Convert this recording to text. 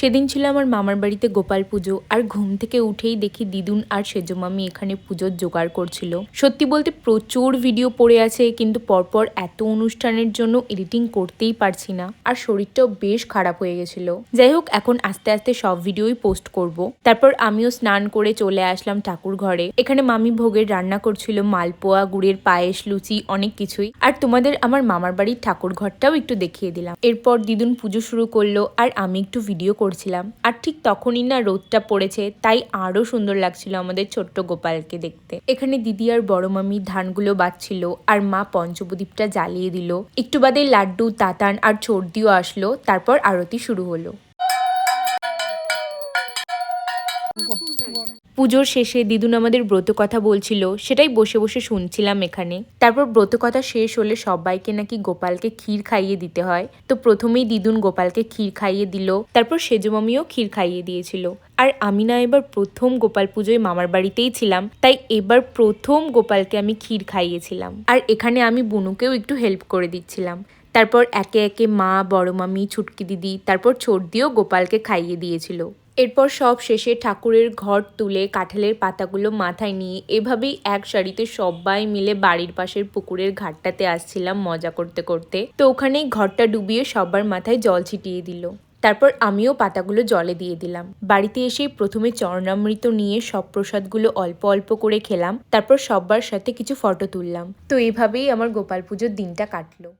সেদিন ছিল আমার মামার বাড়িতে গোপাল পুজো, আর ঘুম থেকে উঠেই দেখি দিদুন আর সেজো মামি এখানে পুজোর জোগাড় করছিল। সত্যি বলতে প্রচুর ভিডিও পড়ে আছে, কিন্তু পরপর এত অনুষ্ঠানের জন্য এডিটিং করতেই পারছি না, আর শরীরটাও বেশ খারাপ হয়ে গেছিল। যাই হোক, এখন আস্তে আস্তে সব ভিডিওই পোস্ট করব। তারপর আমিও স্নান করে চলে আসলাম ঠাকুর ঘরে। এখানে মামি ভোগের রান্না করছিল মালপোয়া, গুড়ের পায়েস, লুচি, অনেক কিছুই। আর তোমাদের আমার মামার বাড়ির ঠাকুর ঘরটাও একটু দেখিয়ে দিলাম। এরপর দিদুন পুজো শুরু করলো, আর আমি একটু ভিডিও করছিলাম। আর ঠিক তখনই না রোদটা পড়েছে, তাই আরো সুন্দর লাগছিল আমাদের ছোট্ট গোপালকে দেখতে। এখানে দিদি আর বড় মামি ধানগুলো বাঁচছিল, আর মা পঞ্চপ্রদীপটা জ্বালিয়ে দিল। একটু বাদে লাড্ডু, তাতান আর চর্দিও আসলো। তারপর আরতি শুরু হলো। পুজোর শেষে দিদুন আমাদের ব্রত কথা বলছিল, সেটাই বসে বসে শুনছিলাম এখানে। তারপর ব্রত কথা শেষ হলে সবাইকে নাকি গোপালকে ক্ষীর খাইয়ে দিতে হয়। তো প্রথমেই দিদুন গোপালকে ক্ষীর খাইয়ে দিল, তারপর সেজো মামিও ক্ষীর খাইয়ে দিয়েছিল। আর আমি না এবার প্রথম গোপাল পুজোয় মামার বাড়িতেই ছিলাম, তাই এবার প্রথম গোপালকে আমি ক্ষীর খাইয়েছিলাম। আর এখানে আমি বুনুকেও একটু হেল্প করে দিচ্ছিলাম। তারপর একে একে মা, বড় মামি, ছুটকি দিদি, তারপর ছোটদিও গোপালকে খাইয়ে দিয়েছিল। এরপর সব শেষে ঠাকুরের ঘট তুলে কাঁঠালের পাতাগুলো মাথায় নিয়ে এভাবেই এক সারিতে সবাই মিলে বাড়ির পাশের পুকুরের ঘাটটাতে আসছিলাম মজা করতে করতে। তো ওখানেই ঘরটা ডুবিয়ে সবার মাথায় জল ছিটিয়ে দিল। তারপর আমিও পাতাগুলো জলে দিয়ে দিলাম। বাড়িতে এসে প্রথমে চরণামৃত নিয়ে সব প্রসাদগুলো অল্প অল্প করে খেলাম। তারপর সবার সাথে কিছু ফটো তুললাম। তো এইভাবেই আমার গোপাল পুজোর দিনটা কাটলো।